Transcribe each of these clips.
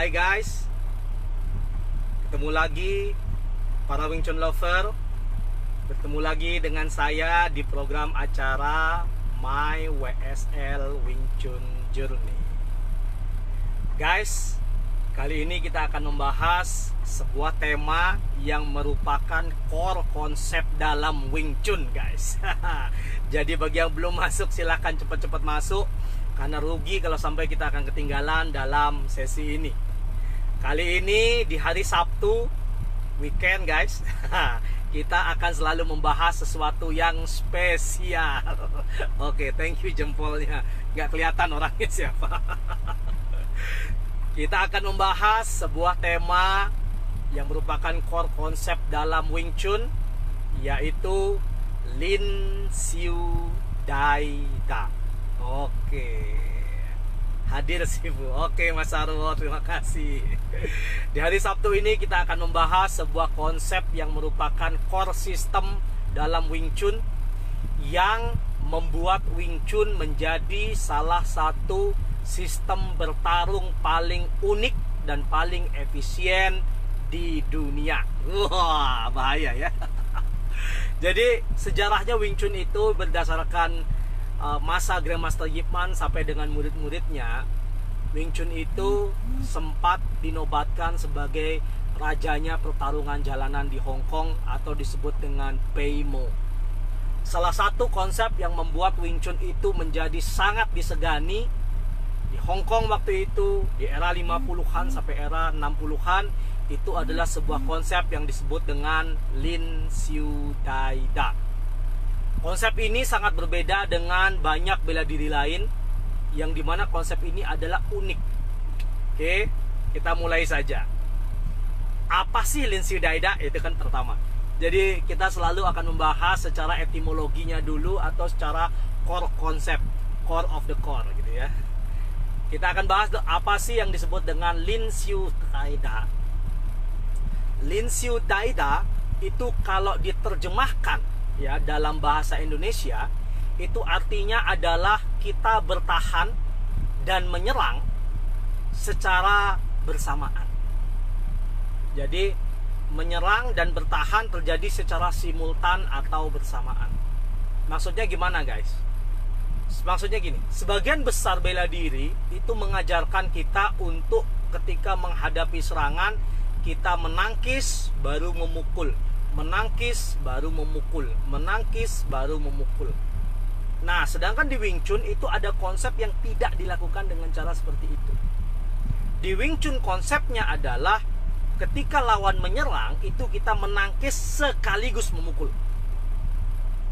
Hai guys, ketemu lagi para Wing Chun lover. Bertemu lagi dengan saya di program acara My WSL Wing Chun Journey. Guys, kali ini kita akan membahas sebuah tema yang merupakan core konsep dalam Wing Chun, guys. Jadi bagi yang belum masuk, silahkan cepat-cepat masuk, karena rugi kalau sampai kita akan ketinggalan dalam sesi ini. Kali ini di hari Sabtu, weekend guys, kita akan selalu membahas sesuatu yang spesial. Oke, thank you jempolnya. Nggak kelihatan orangnya siapa. Kita akan membahas sebuah tema yang merupakan core konsep dalam Wing Chun, yaitu Lin Siu Dai Da. Oke, hadir Sifu. Oke Mas Arwo, terima kasih. Di hari Sabtu ini kita akan membahas sebuah konsep yang merupakan core system dalam Wing Chun, yang membuat Wing Chun menjadi salah satu sistem bertarung paling unik dan paling efisien di dunia. Wah, bahaya ya. Jadi sejarahnya Wing Chun itu berdasarkan masa Grandmaster Yip Man sampai dengan murid-muridnya. Wing Chun itu sempat dinobatkan sebagai rajanya pertarungan jalanan di Hong Kong, atau disebut dengan Pei Mo. Salah satu konsep yang membuat Wing Chun itu menjadi sangat disegani di Hong Kong waktu itu, di era 50-an sampai era 60-an, itu adalah sebuah konsep yang disebut dengan Lin Siu Dai Da. Konsep ini sangat berbeda dengan banyak bela diri lain, yang dimana konsep ini adalah unik. Oke, kita mulai saja. Apa sih Lin Siu Dai Da? Itu kan pertama. Jadi kita selalu akan membahas secara etimologinya dulu, atau secara core konsep, core of the core gitu ya. Kita akan bahas apa sih yang disebut dengan Lin Siu Dai Da. Lin Siu Dai Da itu kalau diterjemahkan ya dalam bahasa Indonesia, itu artinya adalah kita bertahan dan menyerang secara bersamaan. Jadi menyerang dan bertahan terjadi secara simultan atau bersamaan. Maksudnya gimana guys? Maksudnya gini, sebagian besar bela diri itu mengajarkan kita untuk ketika menghadapi serangan, kita menangkis baru memukul, menangkis baru memukul, menangkis baru memukul. Nah, sedangkan di Wing Chun itu ada konsep yang tidak dilakukan dengan cara seperti itu. Di Wing Chun konsepnya adalah ketika lawan menyerang, itu kita menangkis sekaligus memukul.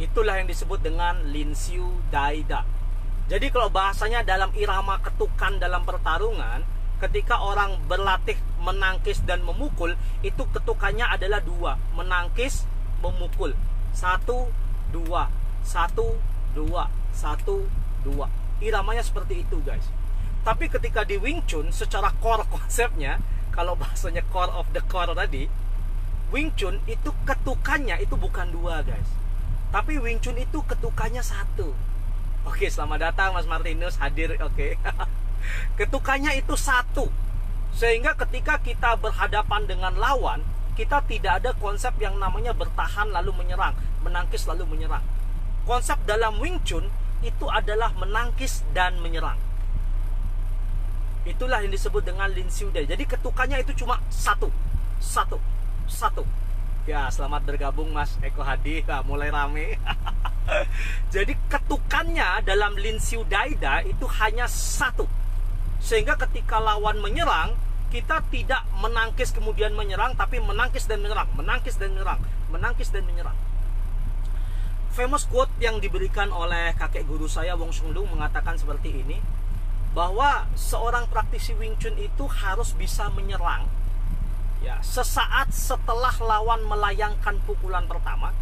Itulah yang disebut dengan Lin Siu Dai Da. Jadi kalau bahasanya dalam irama ketukan dalam pertarungan, ketika orang berlatih menangkis dan memukul, itu ketukannya adalah dua, menangkis, memukul. 1, 2, 1, 2, 1, 2. Iramanya seperti itu guys. Tapi ketika di Wing Chun, secara core konsepnya, kalau bahasanya core of the core tadi, Wing Chun itu ketukannya itu bukan dua guys, tapi Wing Chun itu ketukannya 1. Oke, selamat datang Mas Martinus, hadir. Oke. Ketukannya itu 1, sehingga ketika kita berhadapan dengan lawan, kita tidak ada konsep yang namanya bertahan lalu menyerang, menangkis lalu menyerang. Konsep dalam Wing Chun itu adalah menangkis dan menyerang. Itulah yang disebut dengan Lin Siu Dai. Jadi ketukannya itu cuma 1, 1, 1. Ya, selamat bergabung Mas Eko Hadi. Nah, mulai rame. Jadi ketukannya dalam Lin Siu Dai Da itu hanya 1. Sehingga ketika lawan menyerang, kita tidak menangkis kemudian menyerang, tapi menangkis dan menyerang, menangkis dan menyerang, menangkis dan menyerang. Famous quote yang diberikan oleh kakek guru saya, Wong Sung Lung, mengatakan seperti ini, bahwa seorang praktisi Wing Chun itu harus bisa menyerang ya sesaat setelah lawan melayangkan pukulan pertama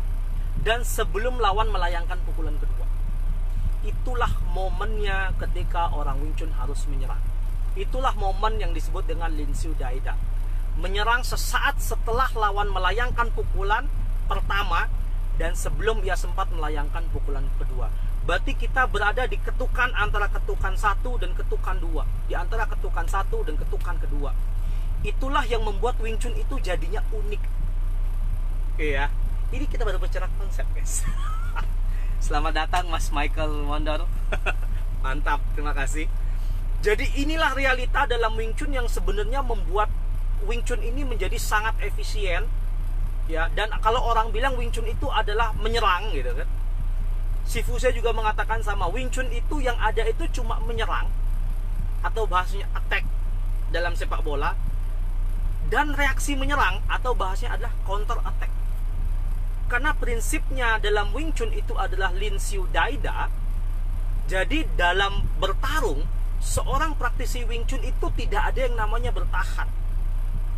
dan sebelum lawan melayangkan pukulan kedua. Itulah momennya ketika orang Wing Chun harus menyerang. Itulah momen yang disebut dengan Lin Siu Dai Da. Menyerang sesaat setelah lawan melayangkan pukulan pertama dan sebelum ia sempat melayangkan pukulan kedua. berarti kita berada di ketukan antara ketukan 1 dan ketukan 2. Di antara ketukan 1 dan ketukan kedua. Itulah yang membuat Wing Chun itu jadinya unik. Iya. Ini kita baru bicara konsep, guys. Selamat datang Mas Michael Wonder. Mantap, terima kasih. Jadi inilah realita dalam Wing Chun yang sebenarnya membuat Wing Chun ini menjadi sangat efisien. Ya, dan kalau orang bilang Wing Chun itu adalah menyerang gitu kan. Sifu saya juga mengatakan sama, Wing Chun itu yang ada itu cuma menyerang, atau bahasanya attack dalam sepak bola, dan reaksi menyerang atau bahasanya adalah counter attack. Karena prinsipnya dalam Wing Chun itu adalah Lin Siu Dai Da. Jadi dalam bertarung, seorang praktisi Wing Chun itu tidak ada yang namanya bertahan.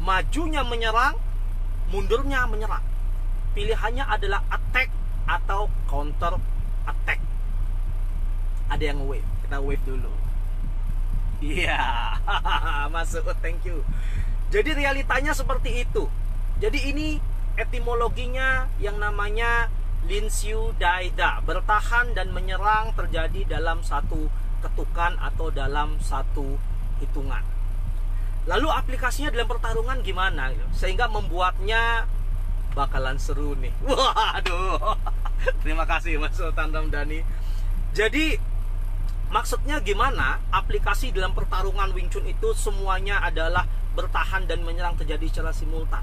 Majunya menyerang, mundurnya menyerang. Pilihannya adalah attack atau counter attack. Ada yang wave, kita wave dulu. Iya, masuk, thank you. Jadi realitanya seperti itu. Jadi ini etimologinya yang namanya Lin Siu Dai Da. Bertahan dan menyerang terjadi dalam satu ketukan atau dalam satu hitungan. Lalu aplikasinya dalam pertarungan gimana? Sehingga membuatnya bakalan seru nih. Waduh. Terima kasih Mas Sultan Ramdhani. Jadi maksudnya gimana? Aplikasi dalam pertarungan Wing Chun itu semuanya adalah bertahan dan menyerang terjadi secara simultan.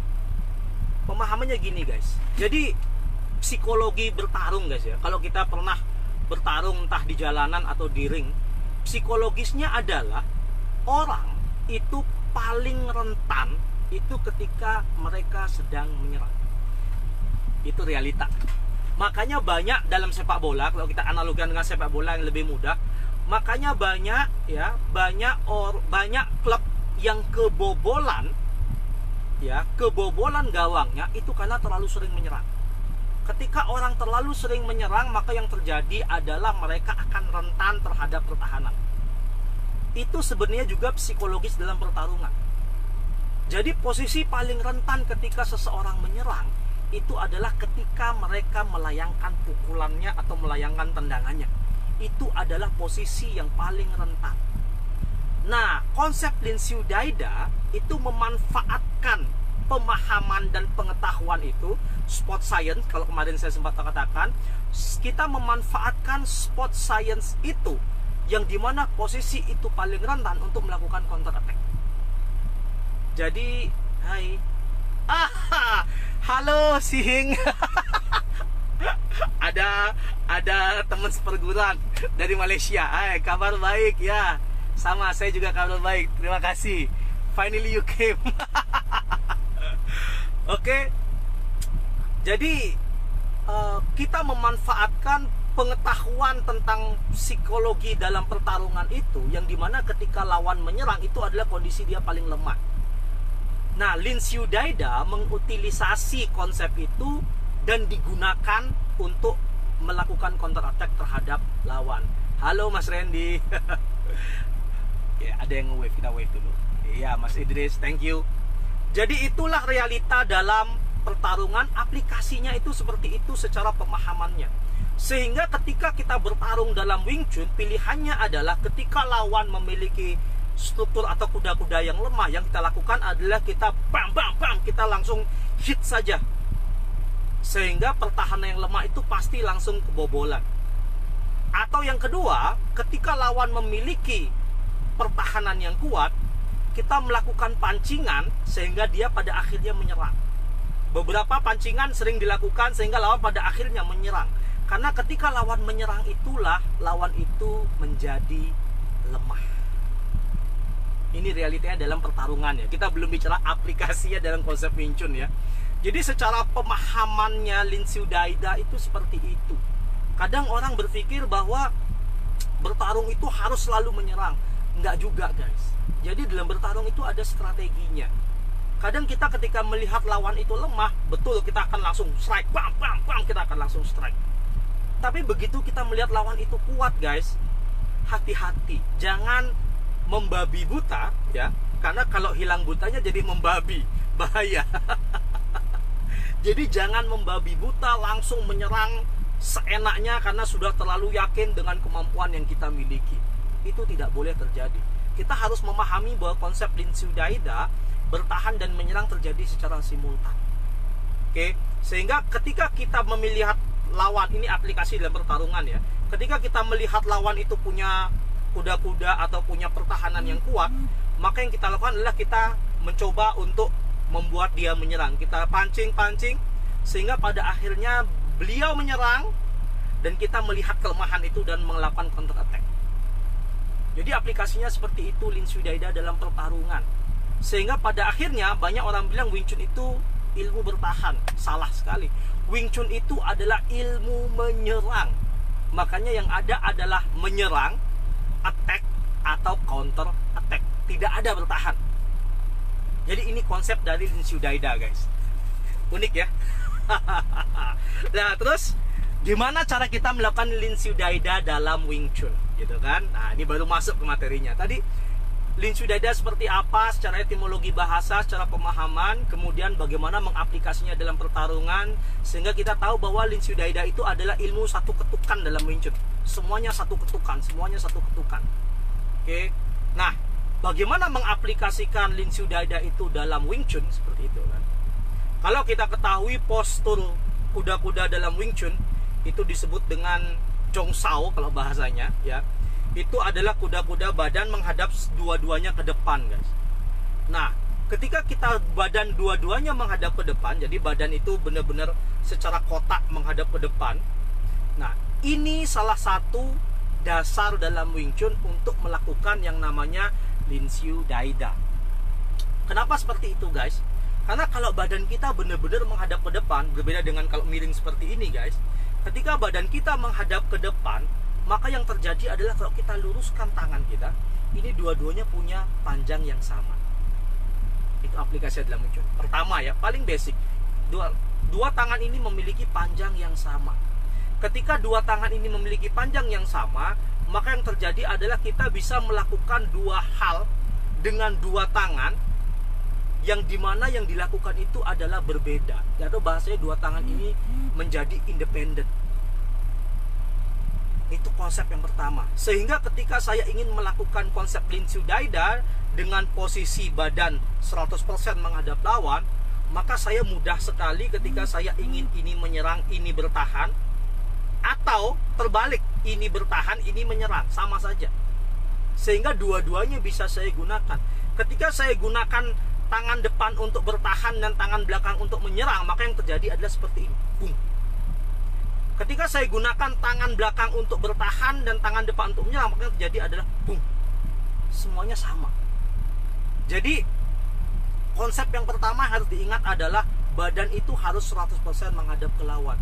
Pemahamannya gini guys. Jadi psikologi bertarung guys ya. Kalau kita pernah bertarung entah di jalanan atau di ring, psikologisnya adalah orang itu paling rentan itu ketika mereka sedang menyerang. Itu realita. Makanya banyak dalam sepak bola, kalau kita analogikan dengan sepak bola yang lebih mudah, makanya banyak ya, banyak klub yang kebobolan ya, kebobolan gawangnya itu karena terlalu sering menyerang. Ketika orang terlalu sering menyerang, maka yang terjadi adalah mereka akan rentan terhadap pertahanan. Itu sebenarnya juga psikologis dalam pertarungan. Jadi posisi paling rentan ketika seseorang menyerang itu adalah ketika mereka melayangkan pukulannya atau melayangkan tendangannya. Itu adalah posisi yang paling rentan. Nah, konsep Lin Siu Dai Da itu memanfaatkan pemahaman dan pengetahuan itu, sport science, kalau kemarin saya sempat katakan, kita memanfaatkan sport science itu, yang dimana posisi itu paling rentan untuk melakukan counter attack. Jadi, hai. Halo Sihing. ada teman seperguruan dari Malaysia. Hai, kabar baik ya. Sama, saya juga kabar baik. Terima kasih. Finally you came. Oke. Jadi kita memanfaatkan pengetahuan tentang psikologi dalam pertarungan itu, yang dimana ketika lawan menyerang itu adalah kondisi dia paling lemah. Nah, Lin Siu Dai Da mengutilisasi konsep itu dan digunakan untuk melakukan counter attack terhadap lawan. Halo Mas Randy. Ya, ada yang nge-wave, kita wave dulu. Iya, Mas Idris, thank you. Jadi itulah realita dalam pertarungan, aplikasinya itu seperti itu secara pemahamannya. Sehingga ketika kita bertarung dalam Wing Chun, pilihannya adalah ketika lawan memiliki struktur atau kuda-kuda yang lemah, yang kita lakukan adalah kita bam bam bam, kita langsung hit saja, sehingga pertahanan yang lemah itu pasti langsung kebobolan. Atau yang kedua, ketika lawan memiliki pertahanan yang kuat, kita melakukan pancingan sehingga dia pada akhirnya menyerang. Beberapa pancingan sering dilakukan sehingga lawan pada akhirnya menyerang. Karena ketika lawan menyerang itulah lawan itu menjadi lemah. Ini realitanya dalam pertarungan ya. Kita belum bicara aplikasinya dalam konsep Wing Chun ya. Jadi secara pemahamannya Lin Siu Dai Da itu seperti itu. Kadang orang berpikir bahwa bertarung itu harus selalu menyerang. Enggak juga guys. Jadi dalam bertarung itu ada strateginya. Kadang kita ketika melihat lawan itu lemah, betul kita akan langsung strike, bam bam bam, kita akan langsung strike. Tapi begitu kita melihat lawan itu kuat guys, hati-hati, jangan membabi buta ya, karena kalau hilang butanya jadi membabi, bahaya. Jadi jangan membabi buta langsung menyerang seenaknya karena sudah terlalu yakin dengan kemampuan yang kita miliki. Itu tidak boleh terjadi. Kita harus memahami bahwa konsep Linsyu Daida, bertahan dan menyerang, terjadi secara simultan. Oke, sehingga ketika kita melihat lawan, ini aplikasi dalam pertarungan ya. Ketika kita melihat lawan itu punya kuda-kuda atau punya pertahanan yang kuat, maka yang kita lakukan adalah kita mencoba untuk membuat dia menyerang. Kita pancing-pancing sehingga pada akhirnya beliau menyerang dan kita melihat kelemahan itu dan melakukan counter attack. Jadi aplikasinya seperti itu Linsyu Daida dalam pertarungan. Sehingga pada akhirnya banyak orang bilang Wing Chun itu ilmu bertahan. Salah sekali. Wing Chun itu adalah ilmu menyerang. Makanya yang ada adalah menyerang, attack atau counter attack. Tidak ada bertahan. Jadi ini konsep dari Linsyu Daida, guys. Unik ya. Nah, terus gimana cara kita melakukan Linsyu Daida dalam Wing Chun, gitu kan? Nah, ini baru masuk ke materinya. Tadi Linsyu Daida seperti apa secara etimologi bahasa, secara pemahaman, kemudian bagaimana mengaplikasinya dalam pertarungan, sehingga kita tahu bahwa Linsyu Daida itu adalah ilmu satu ketukan dalam Wing Chun. Semuanya satu ketukan, semuanya satu ketukan. Oke. Nah, bagaimana mengaplikasikan Linsyu Daida itu dalam Wing Chun seperti itu kan? Kalau kita ketahui postur kuda-kuda dalam Wing Chun itu disebut dengan Chong Sao kalau bahasanya ya. Itu adalah kuda-kuda badan menghadap dua-duanya ke depan, guys. Nah, ketika kita badan dua-duanya menghadap ke depan, jadi badan itu benar-benar secara kotak menghadap ke depan. Nah, ini salah satu dasar dalam Wing Chun untuk melakukan yang namanya Linsyu Daida. Kenapa seperti itu, guys? Karena kalau badan kita benar-benar menghadap ke depan, berbeda dengan kalau miring seperti ini, guys. Ketika badan kita menghadap ke depan, maka yang terjadi adalah kalau kita luruskan tangan kita, ini dua-duanya punya panjang yang sama. Itu aplikasi dalam Wing Chun. Pertama ya, paling basic. Dua tangan ini memiliki panjang yang sama. Ketika dua tangan ini memiliki panjang yang sama, maka yang terjadi adalah kita bisa melakukan dua hal dengan dua tangan, yang dimana yang dilakukan itu adalah berbeda. Atau bahasanya dua tangan ini menjadi independen. Itu konsep yang pertama. Sehingga ketika saya ingin melakukan konsep Linsyu Daida dengan posisi badan 100% menghadap lawan, maka saya mudah sekali ketika saya ingin ini menyerang, ini bertahan, atau terbalik, ini bertahan, ini menyerang, sama saja. Sehingga dua-duanya bisa saya gunakan. Ketika saya gunakan tangan depan untuk bertahan dan tangan belakang untuk menyerang, maka yang terjadi adalah seperti ini. Boom. Ketika saya gunakan tangan belakang untuk bertahan dan tangan depan untuk menyerang, maka yang terjadi adalah boom. Semuanya sama. Jadi konsep yang pertama harus diingat adalah badan itu harus 100% menghadap ke lawan.